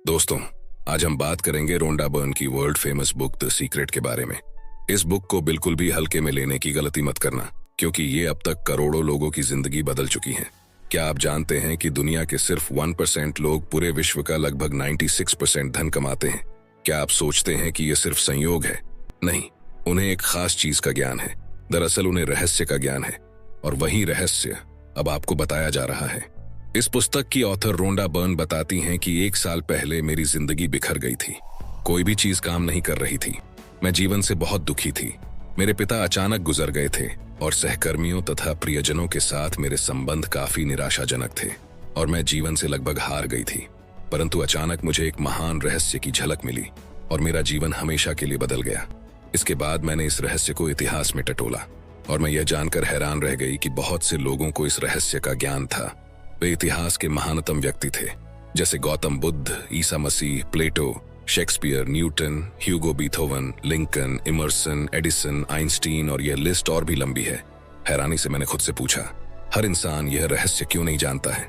दोस्तों, आज हम बात करेंगे रोंडा बर्न की world famous book the secret के बारे में। इस बुक को बिल्कुल भी हल्के में लेने की गलती मत करना, क्योंकि ये अब तक करोड़ों लोगों की जिंदगी बदल चुकी है। क्या आप जानते हैं कि दुनिया के सिर्फ 1% लोग पूरे विश्व का लगभग 96% धन कमाते हैं? क्या आप सोचते हैं कि ये सिर्फ संयोग है? नहीं, उन्हें एक खास चीज का ज्ञान है। दरअसल उन्हें रहस्य का ज्ञान है, और वही रहस्य अब आपको बताया जा रहा है। इस पुस्तक की ऑथर रोंडा बर्न बताती हैं कि 1 साल पहले मेरी जिंदगी बिखर गई थी। कोई भी चीज काम नहीं कर रही थी। मैं जीवन से बहुत दुखी थी। मेरे पिता अचानक गुजर गए थे और सहकर्मियों तथा प्रियजनों के साथ मेरे संबंध काफी निराशाजनक थे और मैं जीवन से लगभग हार गई थी। परंतु अचानक मुझे एक महान रहस्य की झलक मिली और मेरा जीवन हमेशा के लिए बदल गया। इसके बाद मैंने इस रहस्य को इतिहास में टटोला और मैं यह जानकर हैरान रह गई कि बहुत से लोगों को इस रहस्य का ज्ञान था। वे इतिहास के महानतम व्यक्ति थे, जैसे गौतम बुद्ध, ईसा मसीह, Plato, Shakespeare, Newton, Hugo Beethoven, Lincoln, Emerson, Edison, Einstein, और यह लिस्ट और भी लंबी है। हैरानी से मैंने खुद से पूछा, हर इंसान यह रहस्य क्यों नहीं जानता है?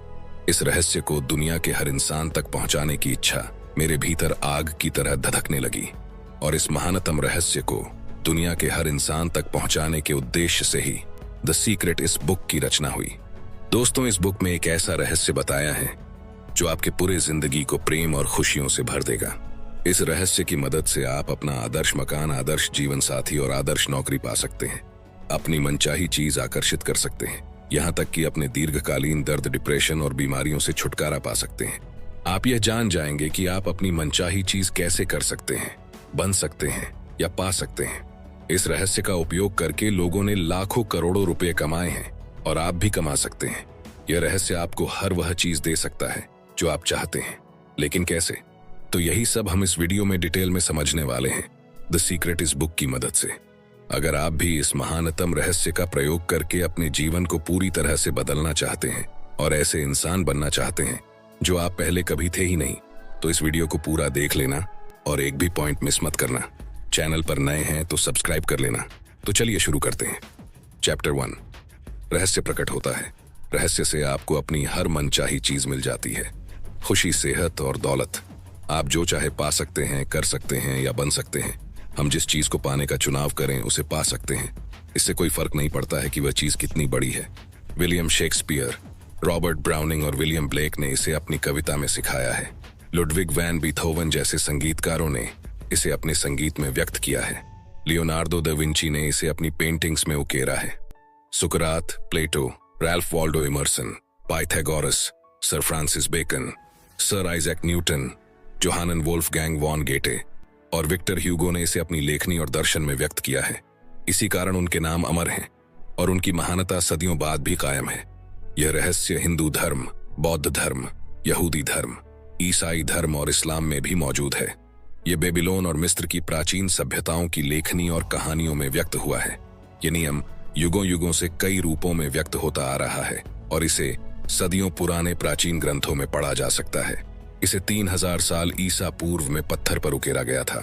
इस रहस्य को दुनिया के हर इंसान तक पहुंचाने की इच्छा मेरे भीतर आग की तरह धधकने लगी, और इस महानतम रहस्य को दुनिया के हर इंसान तक पहुंचाने के उद्देश्य से ही द सीक्रेट इस बुक की रचना हुई। दोस्तों, इस बुक में एक ऐसा रहस्य बताया है जो आपके पूरे जिंदगी को प्रेम और खुशियों से भर देगा। इस रहस्य की मदद से आप अपना आदर्श मकान, आदर्श जीवन साथी और आदर्श नौकरी पा सकते हैं। अपनी मनचाही चीज आकर्षित कर सकते हैं, यहाँ तक कि अपने दीर्घकालीन दर्द, डिप्रेशन और बीमारियों से छुटकारा पा सकते हैं। आप यह जान जाएंगे कि आप अपनी मनचाही चीज कैसे कर सकते हैं, बन सकते हैं या पा सकते हैं। इस रहस्य का उपयोग करके लोगों ने लाखों करोड़ों रुपए कमाए हैं और आप भी कमा सकते हैं। यह रहस्य आपको हर वह चीज दे सकता है जो आप चाहते हैं, लेकिन कैसे? तो यही सब हम इस वीडियो में डिटेल में समझने वाले हैं द सीक्रेट इस बुक की मदद से। अगर आप भी इस महानतम रहस्य का प्रयोग करके अपने जीवन को पूरी तरह से बदलना चाहते हैं और ऐसे इंसान बनना चाहते हैं जो आप पहले कभी थे ही नहीं, तो इस वीडियो को पूरा देख लेना और एक भी पॉइंट मिस मत करना। चैनल पर नए हैं तो सब्सक्राइब कर लेना। तो चलिए शुरू करते हैं। चैप्टर 1, रहस्य प्रकट होता है। रहस्य से आपको अपनी हर मनचाही चीज मिल जाती है। खुशी, सेहत और दौलत। आप जो चाहे पा सकते हैं, कर सकते हैं या बन सकते हैं। हम जिस चीज को पाने का चुनाव करें उसे पा सकते हैं। इससे कोई फर्क नहीं पड़ता है कि वह चीज कितनी बड़ी है। विलियम शेक्सपियर, रॉबर्ट ब्राउनिंग और विलियम ब्लेक ने इसे अपनी कविता में सिखाया है। लुडविग वैन बीथोवन जैसे संगीतकारों ने इसे अपने संगीत में व्यक्त किया है। लियोनार्डो दा विंची ने इसे अपनी पेंटिंग्स में उकेरा है। सुकरात, Plato, Ralph Waldo Emerson, Pythagoras, sir Francis Bacon, sir Isaac Newton, Johann Wolfgang von Goethe और विक्टर ह्यूगो ने इसे अपनी लेखनी और दर्शन में व्यक्त किया है। इसी कारण उनके नाम अमर हैं और उनकी महानता सदियों बाद भी कायम है। यह रहस्य हिंदू धर्म, बौद्ध धर्म, यहूदी धर्म, ईसाई धर्म और इस्लाम में भी मौजूद है। यह बेबीलोन और मिस्र की प्राचीन सभ्यताओं की लेखनी और कहानियों में व्यक्त हुआ है। ये नियम युगों युगों से कई रूपों में व्यक्त होता आ रहा है और इसे सदियों पुराने प्राचीन ग्रंथों में पढ़ा जा सकता है। इसे 3000 साल ईसा पूर्व में पत्थर पर उकेरा गया था।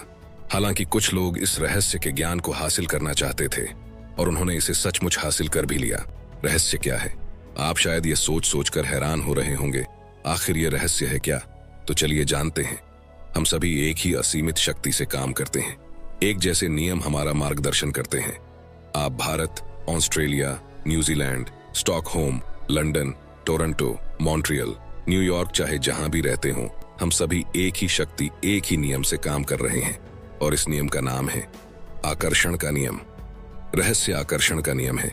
हालांकि कुछ लोग इस रहस्य के ज्ञान को हासिल करना चाहते थे और उन्होंने इसे सचमुच हासिल कर भी लिया। रहस्य क्या है? आप शायद ये सोच सोचकर हैरान हो रहे होंगे, आखिर ये रहस्य है क्या? तो चलिए जानते हैं। हम सभी एक ही असीमित शक्ति से काम करते हैं। एक जैसे नियम हमारा मार्गदर्शन करते हैं। आप Bharat, Australia, New Zealand, Stockholm, London, Toronto, Montreal, New York, चाहे जहां भी रहते हों, हम सभी एक ही शक्ति, एक ही नियम से काम कर रहे हैं और इस नियम का नाम है आकर्षण का नियम। रहस्य आकर्षण का नियम है।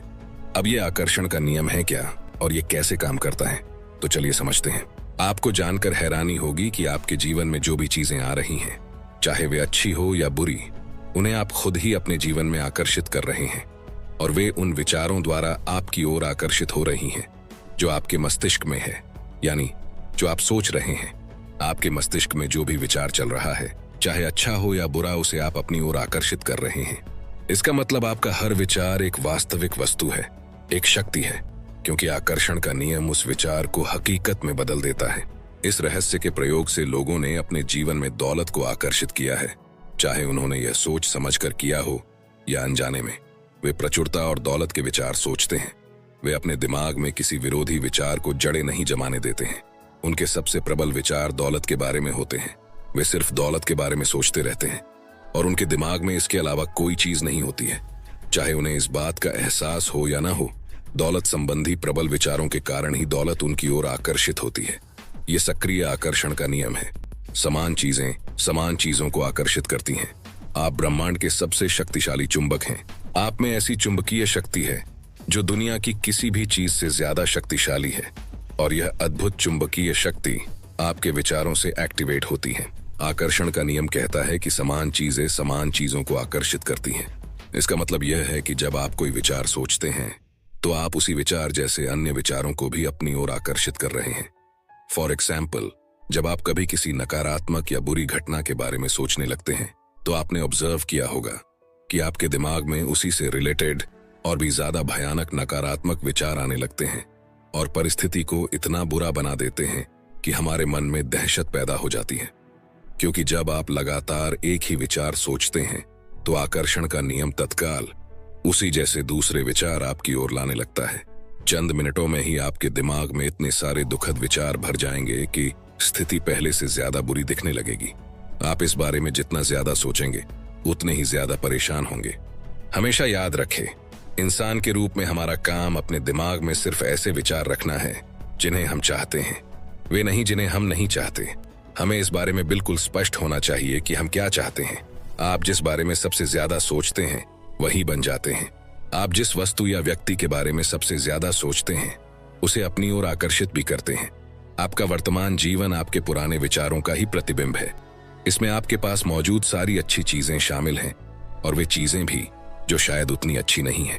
अब ये आकर्षण का नियम है क्या और ये कैसे काम करता है? तो चलिए समझते हैं। आपको जानकर हैरानी होगी कि आपके जीवन में जो भी चीजें आ रही हैं, चाहे वे अच्छी हो या बुरी, उन्हें आप खुद ही अपने जीवन में आकर्षित कर रहे हैं और वे उन विचारों द्वारा आपकी ओर आकर्षित हो रही हैं जो आपके मस्तिष्क में है, यानी जो आप सोच रहे हैं। आपके मस्तिष्क में जो भी विचार चल रहा है, चाहे अच्छा हो या बुरा, उसे आप अपनी ओर आकर्षित कर रहे हैं। इसका मतलब आपका हर विचार एक वास्तविक वस्तु है, एक शक्ति है, क्योंकि आकर्षण का नियम उस विचार को हकीकत में बदल देता है। इस रहस्य के प्रयोग से लोगों ने अपने जीवन में दौलत को आकर्षित किया है, चाहे उन्होंने यह सोच समझकर किया हो या अनजाने में। वे प्रचुरता और दौलत के विचार सोचते हैं। वे अपने दिमाग में किसी विरोधी विचार को जड़ें नहीं जमाने देते हैं। उनके सबसे प्रबल विचार दौलत के बारे में होते हैं। वे सिर्फ दौलत के बारे में सोचते रहते हैं और उनके दिमाग में इसके अलावा कोई चीज नहीं होती है। चाहे उन्हें इस बात का एहसास हो या ना हो, दौलत संबंधी प्रबल विचारों के कारण ही दौलत उनकी ओर आकर्षित होती है। ये सक्रिय आकर्षण का नियम है। समान चीजें समान चीजों को आकर्षित करती हैं। आप ब्रह्मांड के सबसे शक्तिशाली चुंबक हैं। आप में ऐसी चुंबकीय शक्ति है जो दुनिया की किसी भी चीज से ज्यादा शक्तिशाली है, और यह अद्भुत चुंबकीय शक्ति आपके विचारों से एक्टिवेट होती है। आकर्षण का नियम कहता है कि समान चीजें समान चीजों को आकर्षित करती हैं। इसका मतलब यह है कि जब आप कोई विचार सोचते हैं तो आप उसी विचार जैसे अन्य विचारों को भी अपनी ओर आकर्षित कर रहे हैं। फॉर एग्जाम्पल, जब आप कभी किसी नकारात्मक या बुरी घटना के बारे में सोचने लगते हैं तो आपने ऑब्जर्व किया होगा कि आपके दिमाग में उसी से रिलेटेड और भी ज्यादा भयानक नकारात्मक विचार आने लगते हैं और परिस्थिति को इतना बुरा बना देते हैं कि हमारे मन में दहशत पैदा हो जाती है। क्योंकि जब आप लगातार एक ही विचार सोचते हैं तो आकर्षण का नियम तत्काल उसी जैसे दूसरे विचार आपकी ओर लाने लगता है। चंद मिनटों में ही आपके दिमाग में इतने सारे दुखद विचार भर जाएंगे कि स्थिति पहले से ज्यादा बुरी दिखने लगेगी। आप इस बारे में जितना ज्यादा सोचेंगे उतने ही ज्यादा परेशान होंगे। हमेशा याद रखें, इंसान के रूप में हमारा काम अपने दिमाग में सिर्फ ऐसे विचार रखना है जिन्हें हम चाहते हैं, वे नहीं जिन्हें हम नहीं चाहते। हमें इस बारे में बिल्कुल स्पष्ट होना चाहिए कि हम क्या चाहते हैं। आप जिस बारे में सबसे ज्यादा सोचते हैं वही बन जाते हैं। आप जिस वस्तु या व्यक्ति के बारे में सबसे ज्यादा सोचते हैं उसे अपनी ओर आकर्षित भी करते हैं। आपका वर्तमान जीवन आपके पुराने विचारों का ही प्रतिबिंब है। इसमें आपके पास मौजूद सारी अच्छी चीजें शामिल हैं और वे चीजें भी जो शायद उतनी अच्छी नहीं है।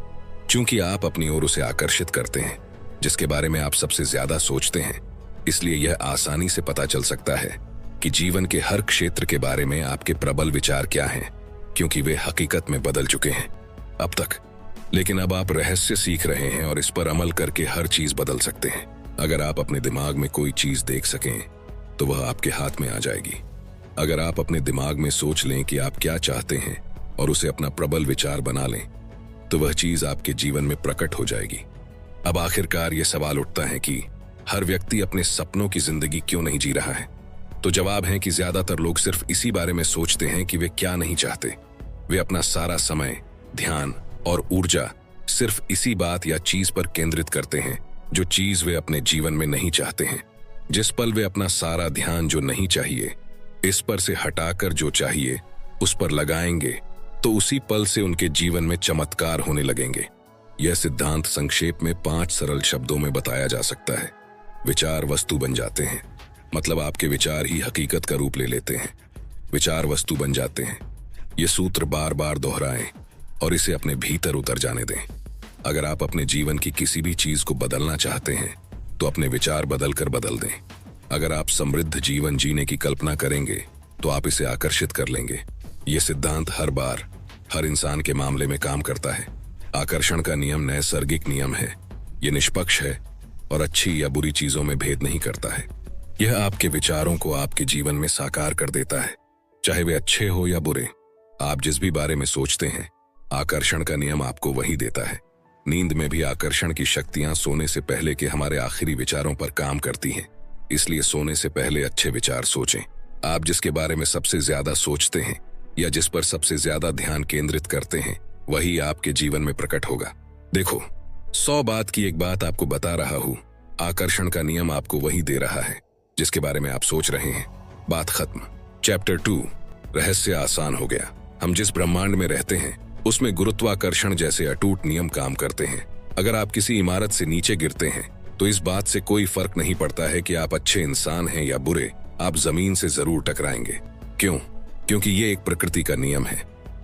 क्योंकि आप अपनी ओर उसे आकर्षित करते हैं जिसके बारे में आप सबसे ज्यादा सोचते हैं, इसलिए यह आसानी से पता चल सकता है कि जीवन के हर क्षेत्र के बारे में आपके प्रबल विचार क्या हैं, क्योंकि वे हकीकत में बदल चुके हैं अब तक। लेकिन अब आप रहस्य सीख रहे हैं और इस पर अमल करके हर चीज बदल सकते हैं। अगर आप अपने दिमाग में कोई चीज देख सकें तो वह आपके हाथ में आ जाएगी। अगर आप अपने दिमाग में सोच लें कि आप क्या चाहते हैं और उसे अपना प्रबल विचार बना लें तो वह चीज आपके जीवन में प्रकट हो जाएगी। अब आखिरकार यह सवाल उठता है कि हर व्यक्ति अपने सपनों की जिंदगी क्यों नहीं जी रहा है? तो जवाब है कि ज्यादातर लोग सिर्फ इसी बारे में सोचते हैं कि वे क्या नहीं चाहते। वे अपना सारा समय, ध्यान और ऊर्जा सिर्फ इसी बात या चीज पर केंद्रित करते हैं जो चीज वे अपने जीवन में नहीं चाहते हैं। जिस पल वे अपना सारा ध्यान जो नहीं चाहिए इस पर से हटाकर जो चाहिए उस पर लगाएंगे तो उसी पल से उनके जीवन में चमत्कार होने लगेंगे। यह सिद्धांत संक्षेप में 5 सरल शब्दों में बताया जा सकता है। विचार वस्तु बन जाते हैं, मतलब आपके विचार ही हकीकत का रूप ले लेते हैं। विचार वस्तु बन जाते हैं। ये सूत्र बार बार दोहराएं और इसे अपने भीतर उतर जाने दें। अगर आप अपने जीवन की किसी भी चीज को बदलना चाहते हैं तो अपने विचार बदलकर बदल दें। अगर आप समृद्ध जीवन जीने की कल्पना करेंगे तो आप इसे आकर्षित कर लेंगे। ये सिद्धांत हर बार हर इंसान के मामले में काम करता है। आकर्षण का नियम नैसर्गिक नियम है। ये निष्पक्ष है और अच्छी या बुरी चीजों में भेद नहीं करता है। यह आपके विचारों को आपके जीवन में साकार कर देता है, चाहे वे अच्छे हो या बुरे। आप जिस भी बारे में सोचते हैं आकर्षण का नियम आपको वही देता है। नींद में भी आकर्षण की शक्तियां सोने से पहले के हमारे आखिरी विचारों पर काम करती हैं। इसलिए सोने से पहले अच्छे विचार सोचें। आप जिसके बारे में सबसे ज्यादा सोचते हैं या जिस पर सबसे ज्यादा ध्यान केंद्रित करते हैं वही आपके जीवन में प्रकट होगा। देखो, 100 बात की एक बात आपको बता रहा हूं। आकर्षण का नियम आपको वही दे रहा है जिसके बारे में आप सोच रहे हैं। बात खत्म। चैप्टर 2, रहस्य आसान हो गया। हम जिस ब्रह्मांड में रहते हैं उसमें गुरुत्वाकर्षण जैसे अटूट नियम काम करते हैं। अगर आप किसी इमारत से नीचे गिरते हैं तो इस बात से कोई फर्क नहीं पड़ता है कि आप अच्छे इंसान हैं या बुरे, आप जमीन से जरूर टकराएंगे। क्यों? क्योंकि ये एक प्रकृति का नियम है।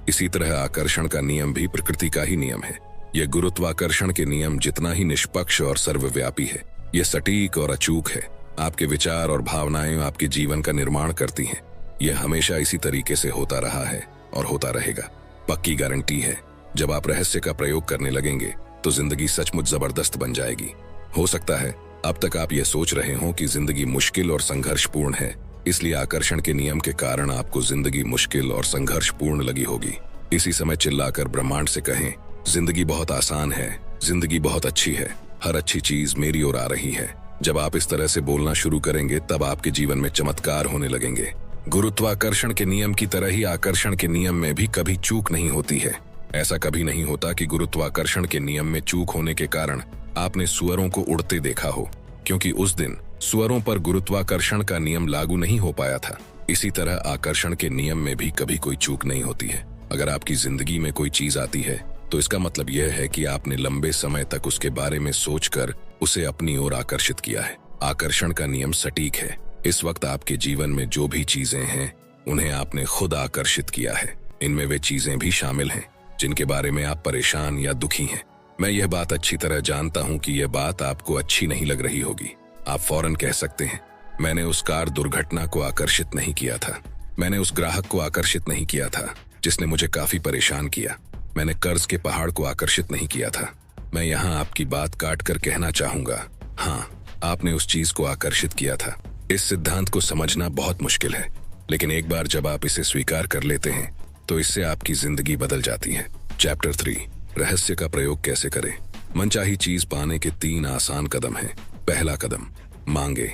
इसी तरह आकर्षण का नियम भी प्रकृति का ही नियम है। यह गुरुत्वाकर्षण के नियम जितना ही निष्पक्ष और सर्वव्यापी है, यह सटीक और अचूक है। आपके विचार और भावनाएं आपके जीवन का निर्माण करती हैं। यह हमेशा इसी तरीके से होता रहा है और होता रहेगा। पक्की गारंटी है, जब आप रहस्य का प्रयोग करने लगेंगे तो जिंदगी सचमुच जबरदस्त बन जाएगी। हो सकता है अब तक आप ये सोच रहे हो कि जिंदगी मुश्किल और संघर्षपूर्ण है, इसलिए आकर्षण के नियम के कारण आपको जिंदगी मुश्किल और संघर्षपूर्ण लगी होगी। इसी समय चिल्लाकर ब्रह्मांड से कहें, जिंदगी बहुत आसान है, जिंदगी बहुत अच्छी है, हर अच्छी चीज मेरी ओर आ रही है। जब आप इस तरह से बोलना शुरू करेंगे तब आपके जीवन में चमत्कार होने लगेंगे। गुरुत्वाकर्षण के नियम की तरह ही आकर्षण के नियम में भी कभी चूक नहीं होती है। ऐसा कभी नहीं होता कि गुरुत्वाकर्षण के नियम में चूक होने के कारण आपने सूअरों को उड़ते देखा हो, क्योंकि उस दिन सूअरों पर गुरुत्वाकर्षण का नियम लागू नहीं हो पाया था। इसी तरह आकर्षण के नियम में भी कभी कोई चूक नहीं होती है। अगर आपकी जिंदगी में कोई चीज आती है तो इसका मतलब यह है कि आपने लंबे समय तक उसके बारे में सोचकर उसे अपनी ओर आकर्षित किया है। आकर्षण का नियम सटीक है। इस वक्त आपके जीवन में जो भी चीजें हैं उन्हें आपने खुद आकर्षित किया है। इनमें वे चीजें भी शामिल हैं जिनके बारे में आप परेशान या दुखी हैं। मैं यह बात अच्छी तरह जानता हूं कि यह बात आपको अच्छी नहीं लग रही होगी। आप फौरन कह सकते हैं, मैंने उस कार दुर्घटना को आकर्षित नहीं किया था, मैंने उस ग्राहक को आकर्षित नहीं किया था जिसने मुझे काफी परेशान किया, मैंने कर्ज के पहाड़ को आकर्षित नहीं किया था। मैं यहाँ आपकी बात काट कर कहना चाहूंगा, हाँ, आपने उस चीज को आकर्षित किया था। इस सिद्धांत को समझना बहुत मुश्किल है, लेकिन एक बार जब आप इसे स्वीकार कर लेते हैं तो इससे आपकी जिंदगी बदल जाती है। चैप्टर 3, रहस्य का प्रयोग कैसे करें। मनचाही चीज पाने के 3 आसान कदम हैं। पहला कदम, मांगे।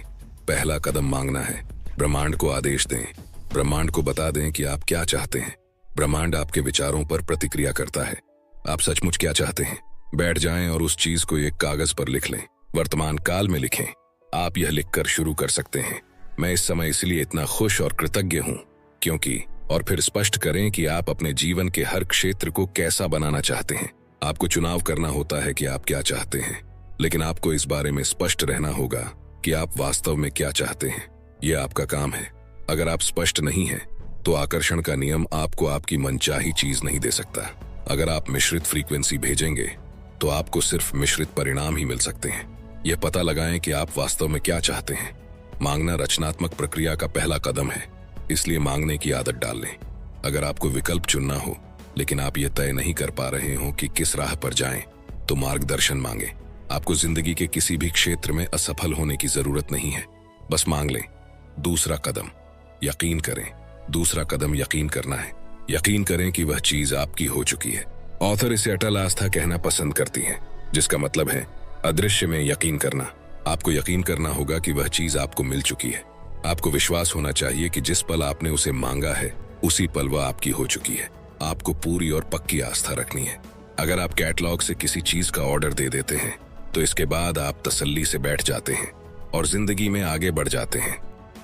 पहला कदम मांगना है। ब्रह्मांड को आदेश दें। ब्रह्मांड को बता दें कि आप क्या चाहते हैं। ब्रह्मांड आपके विचारों पर प्रतिक्रिया करता है। आप सचमुच क्या चाहते हैं? बैठ जाएं और उस चीज को एक कागज पर लिख लें। वर्तमान काल में लिखें। आप यह लिखकर शुरू कर सकते हैं, मैं इस समय इसलिए इतना खुश और कृतज्ञ हूं क्योंकि, और फिर स्पष्ट करें कि आप अपने जीवन के हर क्षेत्र को कैसा बनाना चाहते हैं। आपको चुनाव करना होता है कि आप क्या चाहते हैं, लेकिन आपको इस बारे में स्पष्ट रहना होगा कि आप वास्तव में क्या चाहते हैं। यह आपका काम है। अगर आप स्पष्ट नहीं हैं, तो आकर्षण का नियम आपको आपकी मनचाही चीज नहीं दे सकता। अगर आप मिश्रित फ्रीक्वेंसी भेजेंगे तो आपको सिर्फ मिश्रित परिणाम ही मिल सकते हैं। यह पता लगाएं कि आप वास्तव में क्या चाहते हैं। मांगना रचनात्मक प्रक्रिया का पहला कदम है, इसलिए मांगने की आदत डाल लें। अगर आपको विकल्प चुनना हो लेकिन आप यह तय नहीं कर पा रहे हो कि किस राह पर जाएं, तो मार्गदर्शन मांगें। आपको जिंदगी के किसी भी क्षेत्र में असफल होने की जरूरत नहीं है, बस मांग लें। दूसरा कदम, यकीन करें। दूसरा कदम यकीन करना है। यकीन करें कि वह चीज आपकी हो चुकी है। ऑथर इसे अटल आस्था कहना पसंद करती हैं, जिसका मतलब है अदृश्य में यकीन करना। आपको यकीन करना होगा कि वह चीज आपको मिल चुकी है। आपको विश्वास होना चाहिए कि जिस पल आपने उसे मांगा है उसी पल वह आपकी हो चुकी है। आपको पूरी और पक्की आस्था रखनी है। अगर आप कैटलॉग से किसी चीज का ऑर्डर दे देते हैं तो इसके बाद आप तसल्ली से बैठ जाते हैं और जिंदगी में आगे बढ़ जाते हैं,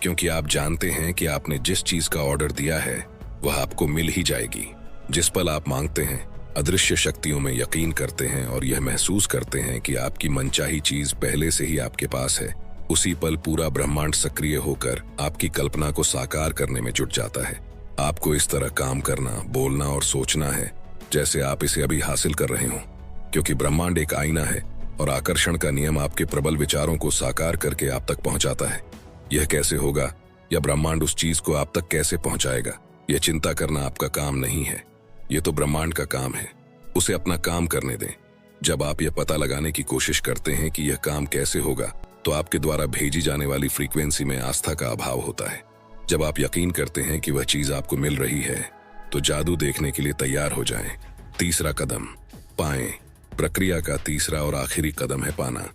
क्योंकि आप जानते हैं कि आपने जिस चीज का ऑर्डर दिया है वह आपको मिल ही जाएगी। जिस पल आप मांगते हैं, अदृश्य शक्तियों में यकीन करते हैं और यह महसूस करते हैं कि आपकी मनचाही चीज पहले से ही आपके पास है, उसी पल पूरा ब्रह्मांड सक्रिय होकर आपकी कल्पना को साकार करने में जुट जाता है। आपको इस तरह काम करना, बोलना और सोचना है जैसे आप इसे अभी हासिल कर रहे हो, क्योंकि ब्रह्मांड एक आईना है और आकर्षण का नियम आपके प्रबल विचारों को साकार करके आप तक पहुंचाता है। यह कैसे होगा या ब्रह्मांड उस चीज को आप तक कैसे पहुंचाएगा, यह चिंता करना आपका काम नहीं है। यह तो ब्रह्मांड का काम है। उसे अपना काम करने दें। जब आप यह पता लगाने की कोशिश करते हैं कि यह काम कैसे होगा, तो आपके द्वारा भेजी जाने वाली फ्रीक्वेंसी में आस्था का अभाव होता है। जब आप यकीन करते हैं कि वह चीज आपको मिल रही है, तो जादू देखने के लिए तैयार हो जाएं। तीसरा कदम, पाएं। प्रक्रिया का तीसरा और आखिरी कदम है पाना।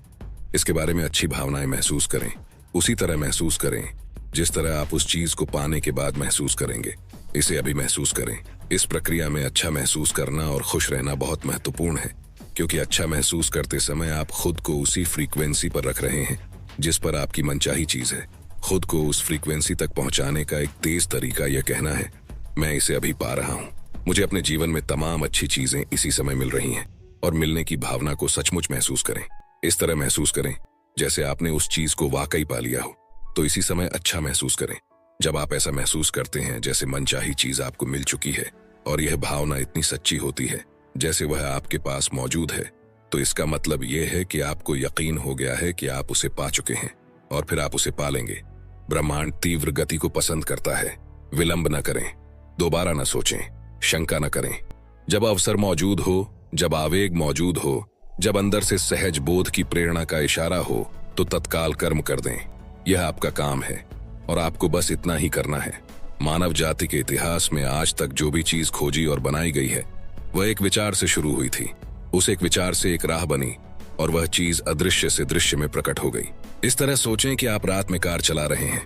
इसके बारे में अच्छी भावनाएं महसूस करें। उसी तरह महसूस करें जिस तरह आप उस चीज को पाने के बाद महसूस करेंगे। इसे अभी महसूस करें। इस प्रक्रिया में अच्छा महसूस करना और खुश रहना बहुत महत्वपूर्ण है, क्योंकि अच्छा महसूस करते समय आप खुद को उसी फ्रीक्वेंसी पर रख रहे हैं जिस पर आपकी मनचाही चीज है। खुद को उस फ्रीक्वेंसी तक पहुंचाने का एक तेज तरीका यह कहना है, मैं इसे अभी पा रहा हूं। मुझे अपने जीवन में तमाम अच्छी चीजें इसी समय मिल रही हैं। और मिलने की भावना को सचमुच महसूस करें। इस तरह महसूस करें जैसे आपने उस चीज को वाकई पा लिया हो। तो इसी समय अच्छा महसूस करें। जब आप ऐसा महसूस करते हैं जैसे मनचाही चीज आपको मिल चुकी है और यह भावना इतनी सच्ची होती है जैसे वह आपके पास मौजूद है, तो इसका मतलब यह है कि आपको यकीन हो गया है कि आप उसे पा चुके हैं और फिर आप उसे पालेंगे। ब्रह्मांड तीव्र गति को पसंद करता है। विलंब न करें, दोबारा न सोचें, शंका न करें। जब अवसर मौजूद हो, जब आवेग मौजूद हो, जब अंदर से सहज बोध की प्रेरणा का इशारा हो, तो तत्काल कर्म कर दें। यह आपका काम है और आपको बस इतना ही करना है। मानव जाति के इतिहास में आज तक जो भी चीज खोजी और बनाई गई है वह एक विचार से शुरू हुई थी। उस एक विचार से एक राह बनी और वह चीज अदृश्य से दृश्य में प्रकट हो गई। इस तरह सोचें कि आप रात में कार चला रहे हैं।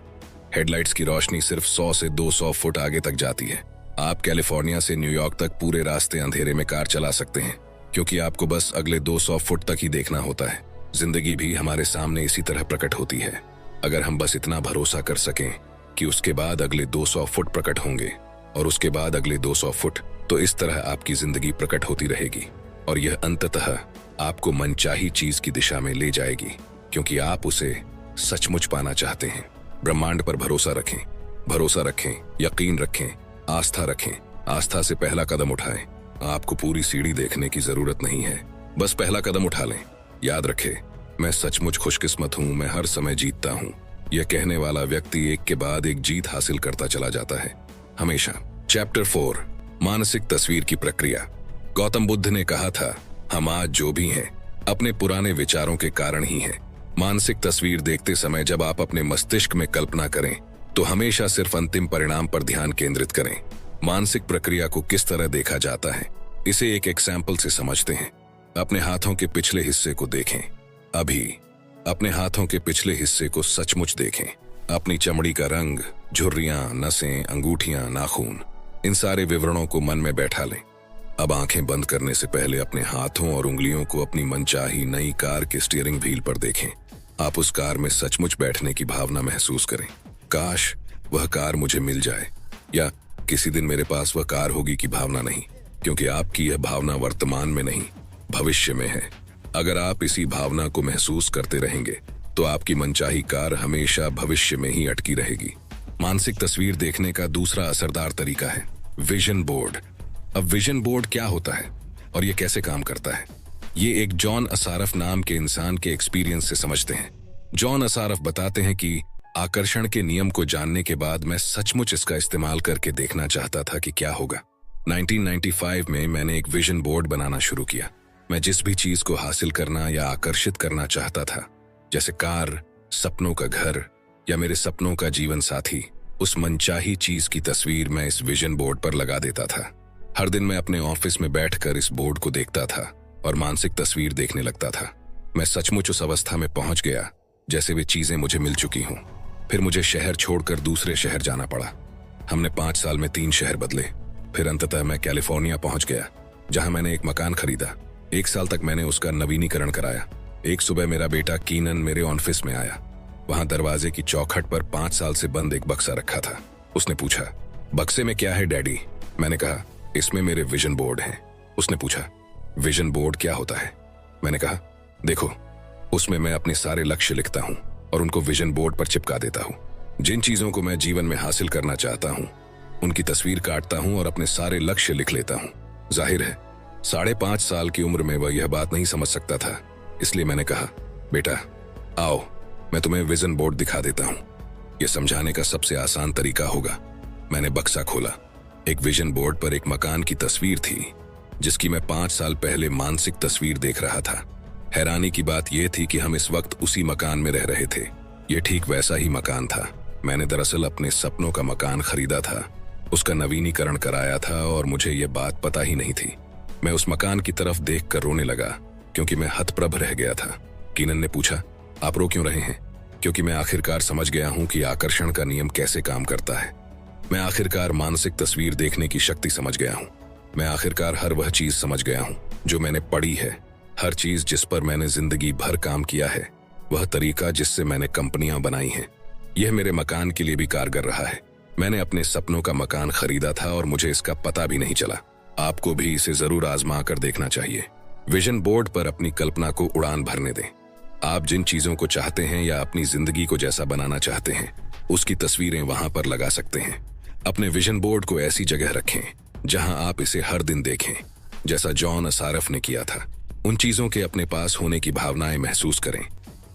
हेडलाइट्स की रोशनी सिर्फ 100 से 200 फुट आगे तक जाती है। आप कैलिफोर्निया से न्यूयॉर्क तक पूरे रास्ते अंधेरे में कार चला सकते हैं, क्योंकि आपको बस अगले 200 फुट तक ही देखना होता है। जिंदगी भी हमारे सामने इसी तरह प्रकट होती है। अगर हम बस इतना भरोसा कर सकें कि उसके बाद अगले 200 फुट प्रकट होंगे और उसके बाद अगले 200 फुट, तो इस तरह आपकी जिंदगी प्रकट होती रहेगी और यह अंततः आपको मनचाही चीज की दिशा में ले जाएगी, क्योंकि आप उसे सचमुच पाना चाहते हैं। ब्रह्मांड पर भरोसा रखें, यकीन रखें, आस्था रखें। आस्था से पहला कदम उठाएं। आपको पूरी सीढ़ी देखने की जरूरत नहीं है, बस पहला कदम उठा लें। याद रखें, मैं सचमुच खुशकिस्मत हूं, मैं हर समय जीतता हूं। यह कहने वाला व्यक्ति एक के बाद एक जीत हासिल करता चला जाता है, हमेशा। चैप्टर 4, मानसिक तस्वीर की प्रक्रिया। गौतम बुद्ध ने कहा था, हम आज जो भी हैं अपने पुराने विचारों के कारण ही हैं। मानसिक तस्वीर देखते समय जब आप अपने मस्तिष्क में कल्पना करें तो हमेशा सिर्फ अंतिम परिणाम पर ध्यान केंद्रित करें। मानसिक प्रक्रिया को किस तरह देखा जाता है, इसे एक एग्जाम्पल से समझते हैं। अपने हाथों के पिछले हिस्से को देखें। अभी अपने हाथों के पिछले हिस्से को सचमुच देखें। अपनी चमड़ी का रंग, झुर्रियां, नसें, अंगूठियां, नाखून, इन सारे विवरणों को मन में बैठा लें। अब आंखें बंद करने से पहले अपने हाथों और उंगलियों को अपनी मनचाही नई कार के स्टीयरिंग व्हील पर देखें। आप उस कार में सचमुच बैठने की भावना महसूस करें। काश वह कार मुझे मिल जाए, या किसी दिन मेरे पास वह कार होगी की भावना नहीं, क्योंकि आपकी यह भावना वर्तमान में नहीं, भविष्य में है। अगर आप इसी भावना को महसूस करते रहेंगे तो आपकी मनचाही कार हमेशा भविष्य में ही अटकी रहेगी। मानसिक तस्वीर देखने का दूसरा असरदार तरीका है विजन बोर्ड। अब विजन बोर्ड क्या होता है और ये कैसे काम करता है, ये एक जॉन असारफ नाम के इंसान के एक्सपीरियंस से समझते हैं। जॉन असारफ बताते हैं कि आकर्षण के नियम को जानने के बाद मैं सचमुच इसका इस्तेमाल करके देखना चाहता था कि क्या होगा। 1995 में मैंने एक विजन बोर्ड बनाना शुरू किया। मैं जिस भी चीज को हासिल करना या आकर्षित करना चाहता था, जैसे कार, सपनों का घर या मेरे सपनों का जीवन साथी, उस मनचाही चीज की तस्वीर मैं इस विजन बोर्ड पर लगा देता था। हर दिन मैं अपने ऑफिस में बैठकर इस बोर्ड को देखता था और मानसिक तस्वीर देखने लगता था। मैं सचमुच उस अवस्था में पहुंच गया जैसे वे चीजें मुझे मिल चुकी हों। फिर मुझे शहर छोड़कर दूसरे शहर जाना पड़ा। हमने 5 साल में 3 शहर बदले। फिर अंततः मैं कैलिफोर्निया पहुंच गया, जहां मैंने एक मकान खरीदा। 1 साल तक मैंने उसका नवीनीकरण कराया। एक सुबह मेरा बेटा कीनन मेरे ऑफिस में आया। वहां दरवाजे की चौखट पर 5 साल से बंद एक बक्सा रखा था। उसने पूछा, बक्से में क्या है डैडी? मैंने कहा, इसमें मेरे विजन बोर्ड हैं। उसने पूछा, विजन बोर्ड क्या होता है? मैंने कहा, देखो, उसमें मैं अपने सारे लक्ष्य लिखता हूं और उनको विजन बोर्ड पर चिपका देता हूं। जिन चीजों को मैं जीवन में हासिल करना चाहता हूं उनकी तस्वीर काटता हूं और अपने सारे लक्ष्य लिख लेता हूं। जाहिर है 5.5 साल की उम्र में वह यह बात नहीं समझ सकता था, इसलिए मैंने कहा, बेटा आओ, मैं तुम्हें विजन बोर्ड दिखा देता हूं। यह समझाने का सबसे आसान तरीका होगा। मैंने बक्सा खोला। एक विजन बोर्ड पर एक मकान की तस्वीर थी जिसकी मैं 5 साल पहले मानसिक तस्वीर देख रहा था। हैरानी की बात यह थी कि हम इस वक्त उसी मकान में रह रहे थे। यह ठीक वैसा ही मकान था। मैंने दरअसल अपने सपनों का मकान खरीदा था, उसका नवीनीकरण कराया था और मुझे यह बात पता ही नहीं थी। मैं उस मकान की तरफ देखकर रोने लगा क्योंकि मैं हतप्रभ रह गया था। कीनन ने पूछा, आप रो क्यों रहे हैं? क्योंकि मैं आखिरकार समझ गया हूं कि आकर्षण का नियम कैसे काम करता है। मैं आखिरकार मानसिक तस्वीर देखने की शक्ति समझ गया हूं। मैं आखिरकार हर वह चीज समझ गया हूं जो मैंने पढ़ी है, हर चीज जिस पर मैंने जिंदगी भर काम किया है, वह तरीका जिससे मैंने कंपनियां बनाई हैं। यह मेरे मकान के लिए भी कारगर रहा है। मैंने अपने सपनों का मकान खरीदा था और मुझे इसका पता भी नहीं चला। आपको भी इसे जरूर आजमा कर देखना चाहिए। विजन बोर्ड पर अपनी कल्पना को उड़ान भरने दें। आप जिन चीजों को चाहते हैं या अपनी जिंदगी को जैसा बनाना चाहते हैं, उसकी तस्वीरें वहां पर लगा सकते हैं। अपने विजन बोर्ड को ऐसी जगह रखें जहां आप इसे हर दिन देखें, जैसा जॉन असारफ ने किया था। उन चीजों के अपने पास होने की भावनाएं महसूस करें।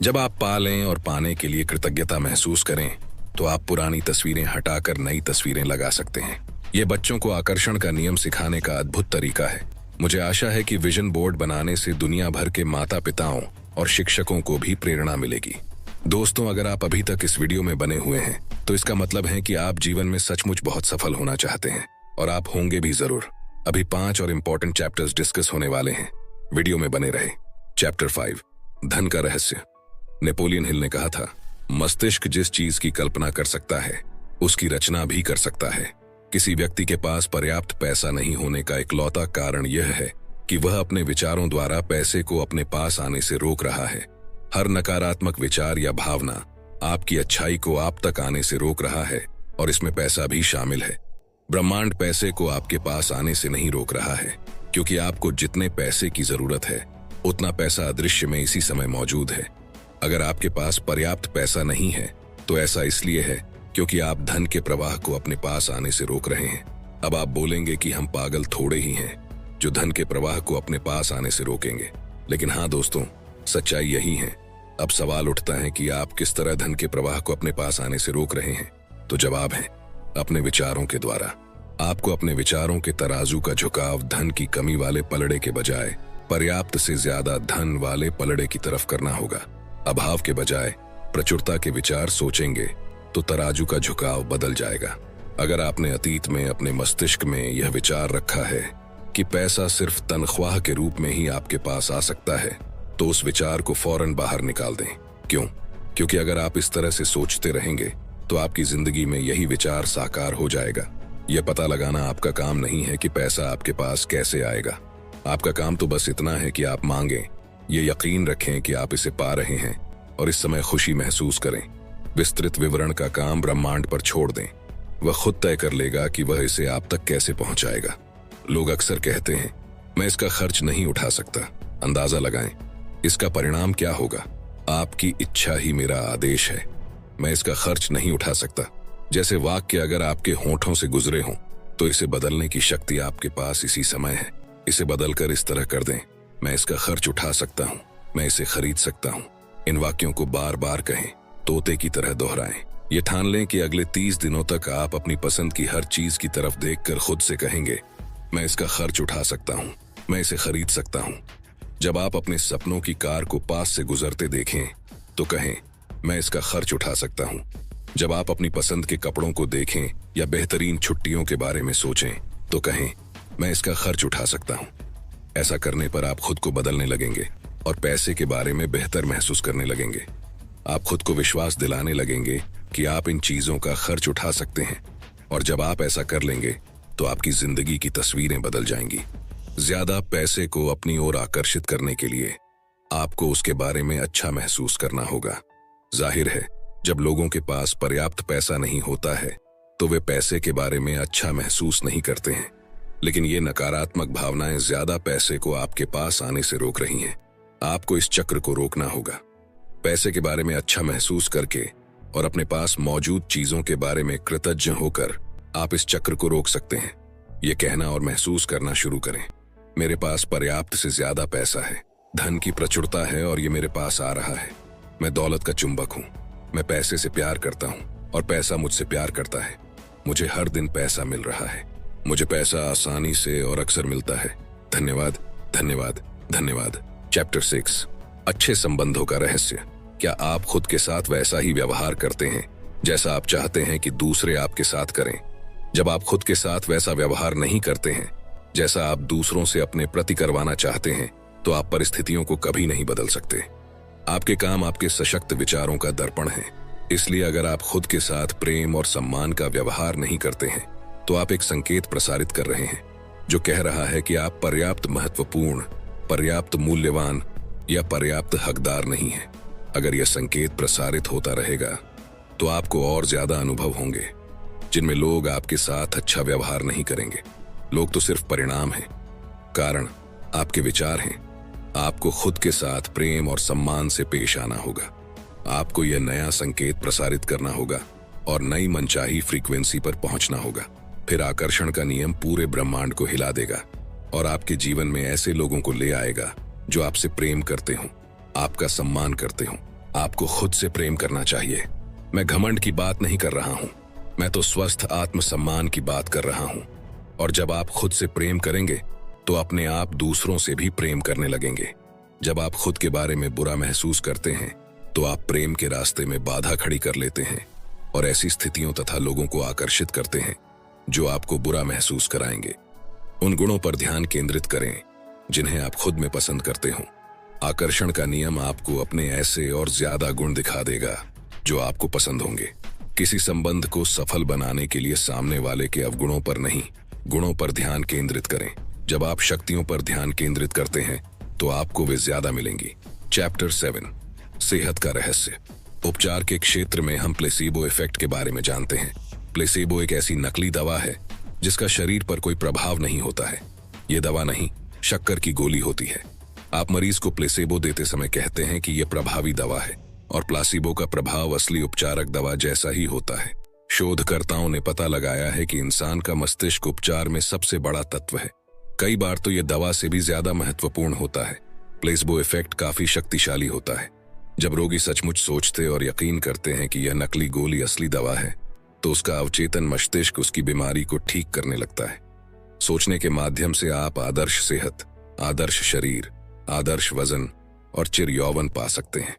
जब आप पालें और पाने के लिए कृतज्ञता महसूस करें तो आप पुरानी तस्वीरें हटाकर नई तस्वीरें लगा सकते हैं। ये बच्चों को आकर्षण का नियम सिखाने का अद्भुत तरीका है। मुझे आशा है कि विजन बोर्ड बनाने से दुनिया भर के माता पिताओं और शिक्षकों को भी प्रेरणा मिलेगी। दोस्तों, अगर आप अभी तक इस वीडियो में बने हुए हैं तो इसका मतलब है कि आप जीवन में सचमुच बहुत सफल होना चाहते हैं, और आप होंगे भी जरूर। अभी 5 और इम्पोर्टेंट चैप्टर्स डिस्कस होने वाले हैं। वीडियो में बने रहे। चैप्टर 5, धन का रहस्य। नेपोलियन हिल ने कहा था, मस्तिष्क जिस चीज की कल्पना कर सकता है उसकी रचना भी कर सकता है। किसी व्यक्ति के पास पर्याप्त पैसा नहीं होने का इकलौता कारण यह है कि वह अपने विचारों द्वारा पैसे को अपने पास आने से रोक रहा है। हर नकारात्मक विचार या भावना आपकी अच्छाई को आप तक आने से रोक रहा है और इसमें पैसा भी शामिल है। ब्रह्मांड पैसे को आपके पास आने से नहीं रोक रहा है, क्योंकि आपको जितने पैसे की जरूरत है उतना पैसा अदृश्य में इसी समय मौजूद है। अगर आपके पास पर्याप्त पैसा नहीं है तो ऐसा इसलिए है क्योंकि आप धन के प्रवाह को अपने पास आने से रोक रहे हैं। अब आप बोलेंगे कि हम पागल थोड़े ही हैं जो धन के प्रवाह को अपने पास आने से रोकेंगे, लेकिन हाँ दोस्तों, सच्चाई यही है। अब सवाल उठता है कि आप किस तरह धन के प्रवाह को अपने पास आने से रोक रहे हैं। तो जवाब है अपने विचारों के द्वारा। आपको अपने विचारों के तराजू का झुकाव धन की कमी वाले पलड़े के बजाय पर्याप्त से ज्यादा धन वाले पलड़े की तरफ करना होगा। अभाव के बजाय प्रचुरता के विचार सोचेंगे तो तराजू का झुकाव बदल जाएगा। अगर आपने अतीत में अपने मस्तिष्क में यह विचार रखा है कि पैसा सिर्फ तनख्वाह के रूप में ही आपके पास आ सकता है, तो उस विचार को फौरन बाहर निकाल दें। क्यों? क्योंकि अगर आप इस तरह से सोचते रहेंगे तो आपकी जिंदगी में यही विचार साकार हो जाएगा। यह पता लगाना आपका काम नहीं है कि पैसा आपके पास कैसे आएगा। आपका काम तो बस इतना है कि आप मांगें, ये यकीन रखें कि आप इसे पा रहे हैं और इस समय खुशी महसूस करें। विस्तृत विवरण का काम ब्रह्मांड पर छोड़ दें। वह खुद तय कर लेगा कि वह इसे आप तक कैसे पहुंचाएगा। लोग अक्सर कहते हैं, मैं इसका खर्च नहीं उठा सकता। अंदाजा लगाएं, इसका परिणाम क्या होगा? आपकी इच्छा ही मेरा आदेश है। मैं इसका खर्च नहीं उठा सकता जैसे वाक्य अगर आपके होठों से गुजरे हों तो इसे बदलने की शक्ति आपके पास इसी समय है। इसे बदलकर इस तरह कर दें, मैं इसका खर्च उठा सकता हूँ, मैं इसे खरीद सकता हूँ। इन वाक्यों को बार बार कहें, तोते की तरह दोहराएं। ये ठान लें कि अगले 30 दिनों तक आप अपनी पसंद की हर चीज की तरफ देखकर खुद से कहेंगे, मैं इसका खर्च उठा सकता हूँ, मैं इसे खरीद सकता हूँ। जब आप अपने सपनों की कार को पास से गुजरते देखें तो कहें, मैं इसका खर्च उठा सकता हूँ। जब आप अपनी पसंद के कपड़ों को देखें या बेहतरीन छुट्टियों के बारे में सोचें तो कहें, मैं इसका खर्च उठा सकता हूँ। ऐसा करने पर आप खुद को बदलने लगेंगे और पैसे के बारे में बेहतर महसूस करने लगेंगे। आप खुद को विश्वास दिलाने लगेंगे कि आप इन चीजों का खर्च उठा सकते हैं, और जब आप ऐसा कर लेंगे तो आपकी जिंदगी की तस्वीरें बदल जाएंगी। ज्यादा पैसे को अपनी ओर आकर्षित करने के लिए आपको उसके बारे में अच्छा महसूस करना होगा। जाहिर है, जब लोगों के पास पर्याप्त पैसा नहीं होता है तो वे पैसे के बारे में अच्छा महसूस नहीं करते हैं, लेकिन ये नकारात्मक भावनाएं ज्यादा पैसे को आपके पास आने से रोक रही हैं। आपको इस चक्र को रोकना होगा। पैसे के बारे में अच्छा महसूस करके और अपने पास मौजूद चीजों के बारे में कृतज्ञ होकर आप इस चक्र को रोक सकते हैं। ये कहना और महसूस करना शुरू करें, मेरे पास पर्याप्त से ज्यादा पैसा है, धन की प्रचुरता है और ये मेरे पास आ रहा है। मैं दौलत का चुंबक हूँ, मैं पैसे से प्यार करता हूँ और पैसा मुझसे प्यार करता है। मुझे हर दिन पैसा मिल रहा है, मुझे पैसा आसानी से और अक्सर मिलता है। धन्यवाद, धन्यवाद, धन्यवाद। चैप्टर 6, अच्छे संबंधों का रहस्य। क्या आप खुद के साथ वैसा ही व्यवहार करते हैं जैसा आप चाहते हैं कि दूसरे आपके साथ करें? जब आप खुद के साथ वैसा व्यवहार नहीं करते हैं जैसा आप दूसरों से अपने प्रति करवाना चाहते हैं, तो आप परिस्थितियों को कभी नहीं बदल सकते। आपके काम आपके सशक्त विचारों का दर्पण है। इसलिए अगर आप खुद के साथ प्रेम और सम्मान का व्यवहार नहीं करते हैं तो आप एक संकेत प्रसारित कर रहे हैं जो कह रहा है कि आप पर्याप्त महत्वपूर्ण, पर्याप्त मूल्यवान या पर्याप्त हकदार नहीं हैं। अगर यह संकेत प्रसारित होता रहेगा तो आपको और ज्यादा अनुभव होंगे जिनमें लोग आपके साथ अच्छा व्यवहार नहीं करेंगे। लोग तो सिर्फ परिणाम हैं, कारण आपके विचार हैं। आपको खुद के साथ प्रेम और सम्मान से पेश आना होगा। आपको यह नया संकेत प्रसारित करना होगा और नई मनचाही फ्रीक्वेंसी पर पहुंचना होगा। फिर आकर्षण का नियम पूरे ब्रह्मांड को हिला देगा और आपके जीवन में ऐसे लोगों को ले आएगा जो आपसे प्रेम करते हों, आपका सम्मान करते हों। आपको खुद से प्रेम करना चाहिए। मैं घमंड की बात नहीं कर रहा हूं, मैं तो स्वस्थ आत्मसम्मान की बात कर रहा हूं। और जब आप खुद से प्रेम करेंगे तो अपने आप दूसरों से भी प्रेम करने लगेंगे। जब आप खुद के बारे में बुरा महसूस करते हैं तो आप प्रेम के रास्ते में बाधा खड़ी कर लेते हैं और ऐसी स्थितियों तथा लोगों को आकर्षित करते हैं जो आपको बुरा महसूस कराएंगे। उन गुणों पर ध्यान केंद्रित करें जिन्हें आप खुद में पसंद करते हो। आकर्षण का नियम आपको अपने ऐसे और ज्यादा गुण दिखा देगा जो आपको पसंद होंगे। किसी संबंध को सफल बनाने के लिए सामने वाले के अवगुणों पर नहीं, गुणों पर ध्यान केंद्रित करें। जब आप शक्तियों पर ध्यान केंद्रित करते हैं तो आपको वे ज्यादा मिलेंगी। चैप्टर 7, सेहत का रहस्य। उपचार के क्षेत्र में हम प्लेसीबो इफेक्ट के बारे में जानते हैं। प्लेसीबो एक ऐसी नकली दवा है जिसका शरीर पर कोई प्रभाव नहीं होता है। ये दवा नहीं, शक्कर की गोली होती है। आप मरीज को प्लेसीबो देते समय कहते हैं कि यह प्रभावी दवा है, और प्लासीबो का प्रभाव असली उपचारक दवा जैसा ही होता है। शोधकर्ताओं ने पता लगाया है कि इंसान का मस्तिष्क उपचार में सबसे बड़ा तत्व है। कई बार तो यह दवा से भी ज्यादा महत्वपूर्ण होता है। प्लेसीबो इफेक्ट काफी शक्तिशाली होता है। जब रोगी सचमुच सोचते और यकीन करते हैं कि यह नकली गोली असली दवा है, तो उसका अवचेतन मस्तिष्क उसकी बीमारी को ठीक करने लगता है। सोचने के माध्यम से आप आदर्श सेहत, आदर्श शरीर, आदर्श वजन और चिर यौवन पा सकते हैं।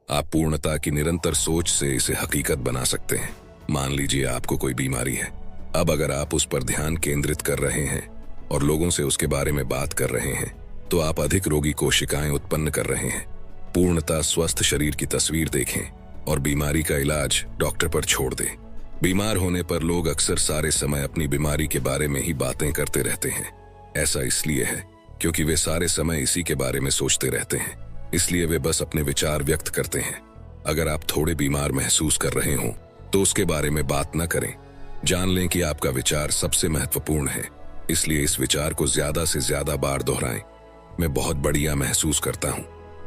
आप पूर्णता की निरंतर सोच से इसे हकीकत बना सकते हैं। मान लीजिए आपको कोई बीमारी है। अब अगर आप उस पर ध्यान केंद्रित कर रहे हैं और लोगों से उसके बारे में बात कर रहे हैं, तो आप अधिक रोगी कोशिकाएं उत्पन्न कर रहे हैं। पूर्णता स्वस्थ शरीर की तस्वीर देखें और बीमारी का इलाज डॉक्टर पर छोड़ दें। बीमार होने पर लोग अक्सर सारे समय अपनी बीमारी के बारे में ही बातें करते रहते हैं। ऐसा इसलिए है क्योंकि वे सारे समय इसी के बारे में सोचते रहते हैं, इसलिए वे बस अपने विचार व्यक्त करते हैं। अगर आप थोड़े बीमार महसूस कर रहे हों तो उसके बारे में बात न करें। जान लें कि आपका विचार सबसे महत्वपूर्ण है, इसलिए इस विचार को ज्यादा से ज्यादा बार दोहराएं। मैं बहुत बढ़िया महसूस करता हूँ,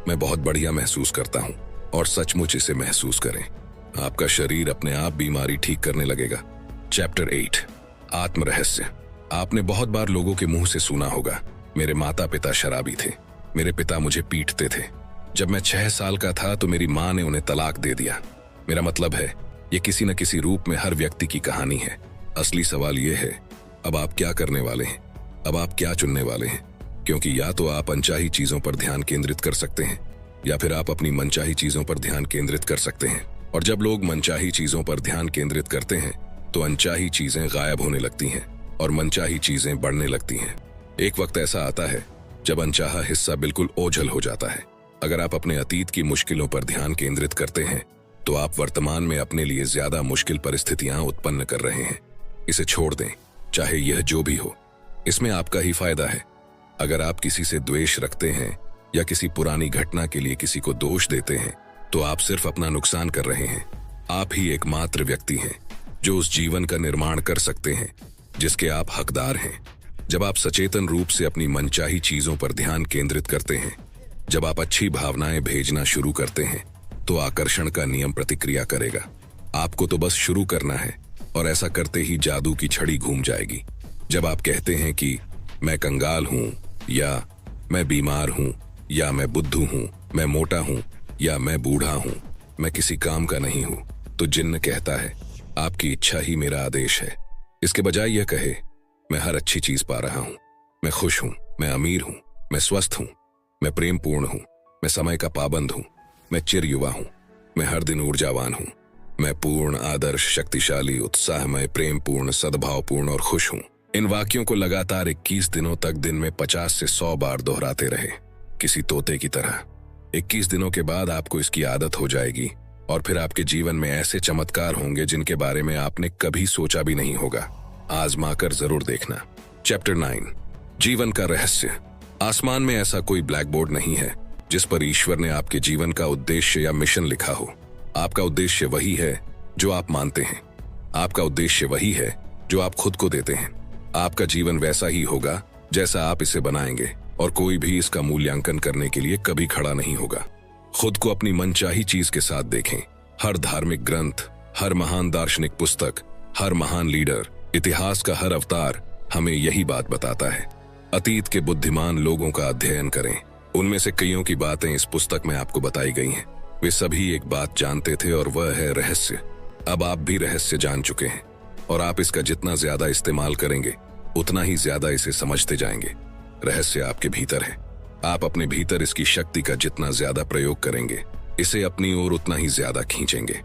मैं बहुत बढ़िया महसूस करता हूँ, और सचमुच इसे महसूस करें। आपका शरीर अपने आप बीमारी ठीक करने लगेगा। चैप्टर 8, आत्म रहस्य। आपने बहुत बार लोगों के मुंह से सुना होगा, मेरे माता पिता शराबी थे, मेरे पिता मुझे पीटते थे, जब मैं 6 साल का था तो मेरी माँ ने उन्हें तलाक दे दिया। मेरा मतलब है, ये किसी न किसी रूप में हर व्यक्ति की कहानी है। असली सवाल ये है, अब आप क्या करने वाले हैं? अब आप क्या चुनने वाले हैं? क्योंकि या तो आप अनचाही चीजों पर ध्यान केंद्रित कर सकते हैं, या फिर आप अपनी मनचाही चीजों पर ध्यान केंद्रित कर सकते हैं। और जब लोग मनचाही चीजों पर ध्यान केंद्रित करते हैं तो अनचाही चीजें गायब होने लगती हैं और मनचाही चीजें बढ़ने लगती हैं। एक वक्त ऐसा आता है जब अनचाहा हिस्सा बिल्कुल ओझल हो जाता है। अगर आप अपने अतीत की मुश्किलों पर ध्यान केंद्रित करते हैं तो आप वर्तमान में अपने लिए ज्यादा मुश्किल परिस्थितियां उत्पन्न कर रहे हैं। इसे छोड़ दें, चाहे यह जो भी हो, इसमें आपका ही फायदा है। अगर आप किसी से द्वेष रखते हैं या किसी पुरानी घटना के लिए किसी को दोष देते हैं तो आप सिर्फ अपना नुकसान कर रहे हैं। आप ही एकमात्र व्यक्ति हैं जो उस जीवन का निर्माण कर सकते हैं जिसके आप हकदार हैं। जब आप सचेतन रूप से अपनी मनचाही चीजों पर ध्यान केंद्रित करते हैं, जब आप अच्छी भावनाएं भेजना शुरू करते हैं, तो आकर्षण का नियम प्रतिक्रिया करेगा। आपको तो बस शुरू करना है, और ऐसा करते ही जादू की छड़ी घूम जाएगी। जब आप कहते हैं कि मैं कंगाल हूं, या मैं बीमार हूं, या मैं बुद्धू हूं, मैं मोटा हूं, या मैं बूढ़ा हूं, मैं किसी काम का नहीं हूं, तो जिन्न कहता है आपकी इच्छा ही मेरा आदेश है। इसके बजाय यह कहे मैं हर अच्छी चीज पा रहा हूं, मैं खुश हूं, मैं अमीर हूं, मैं स्वस्थ हूं, मैं प्रेम पूर्ण हूं, मैं समय का पाबंद हूं, मैं चिर युवा हूं, मैं हर दिन ऊर्जावान हूं, मैं पूर्ण, आदर्श, शक्तिशाली, उत्साहमय, प्रेम पूर्ण, सद्भावपूर्ण और खुश हूं। इन वाक्यों को लगातार 21 दिनों तक दिन में 50 से 100 बार दोहराते रहे, किसी तोते की तरह। 21 दिनों के बाद आपको इसकी आदत हो जाएगी, और फिर आपके जीवन में ऐसे चमत्कार होंगे जिनके बारे में आपने कभी सोचा भी नहीं होगा। आजमा कर जरूर देखना। चैप्टर 9, जीवन का रहस्य। आसमान में ऐसा कोई ब्लैक बोर्ड नहीं है जिस पर ईश्वर ने आपके जीवन का उद्देश्य या मिशन लिखा हो। आपका उद्देश्य वही है जो आप मानते हैं। आपका उद्देश्य वही है जो आप खुद को देते हैं। आपका जीवन वैसा ही होगा जैसा आप इसे बनाएंगे, और कोई भी इसका मूल्यांकन करने के लिए कभी खड़ा नहीं होगा। खुद को अपनी मनचाही चीज के साथ देखें। हर धार्मिक ग्रंथ, हर महान दार्शनिक पुस्तक, हर महान लीडर, इतिहास का हर अवतार हमें यही बात बताता है। अतीत के बुद्धिमान लोगों का अध्ययन करें। उनमें से कईयों की बातें इस पुस्तक में आपको बताई गई हैं। वे सभी एक बात जानते थे, और वह है रहस्य। अब आप भी रहस्य जान चुके हैं, और आप इसका जितना ज्यादा इस्तेमाल करेंगे उतना ही ज्यादा इसे समझते जाएंगे। रहस्य आपके भीतर है। आप अपने भीतर इसकी शक्ति का जितना ज्यादा प्रयोग करेंगे, इसे अपनी ओर उतना ही ज्यादा खींचेंगे।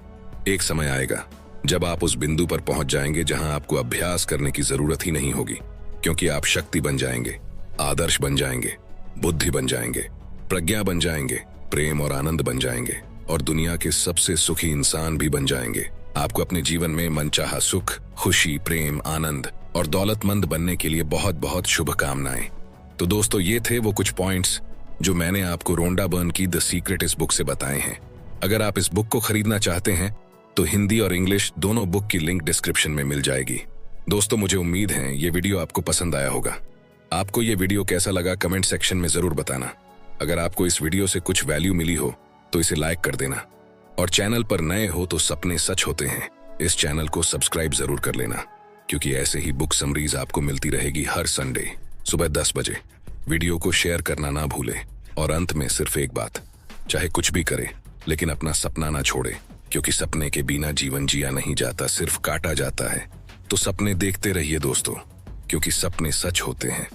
एक समय आएगा जब आप उस बिंदु पर पहुंच जाएंगे जहां आपको अभ्यास करने की जरूरत ही नहीं होगी, क्योंकि आप शक्ति बन जाएंगे, आदर्श बन जाएंगे, बुद्धि बन जाएंगे, प्रज्ञा बन जाएंगे, प्रेम और आनंद बन जाएंगे। और दुनिया के सबसे सुखी इंसान भी बन जाएंगे। आपको अपने जीवन में मनचाहा सुख, खुशी, प्रेम, आनंद और दौलतमंद बनने के लिए बहुत बहुत शुभकामनाएं। तो दोस्तों, ये थे वो कुछ पॉइंट्स जो मैंने आपको रोंडा बर्न की द सीक्रेट इस बुक से बताए हैं। अगर आप इस बुक को खरीदना चाहते हैं तो हिंदी और इंग्लिश दोनों बुक की लिंक डिस्क्रिप्शन में मिल जाएगी। दोस्तों, मुझे उम्मीद है ये वीडियो आपको पसंद आया होगा। आपको ये वीडियो कैसा लगा कमेंट सेक्शन में जरूर बताना। अगर आपको इस वीडियो से कुछ वैल्यू मिली हो तो इसे लाइक कर देना, और चैनल पर नए हो तो सपने सच होते हैं इस चैनल को सब्सक्राइब जरूर कर लेना, क्योंकि ऐसे ही बुक समरीज आपको मिलती रहेगी हर संडे सुबह 10 बजे। वीडियो को शेयर करना ना भूले। और अंत में सिर्फ एक बात, चाहे कुछ भी करे लेकिन अपना सपना ना छोड़े, क्योंकि सपने के बिना जीवन जिया नहीं जाता, सिर्फ काटा जाता है। तो सपने देखते रहिए दोस्तों, क्योंकि सपने सच होते हैं।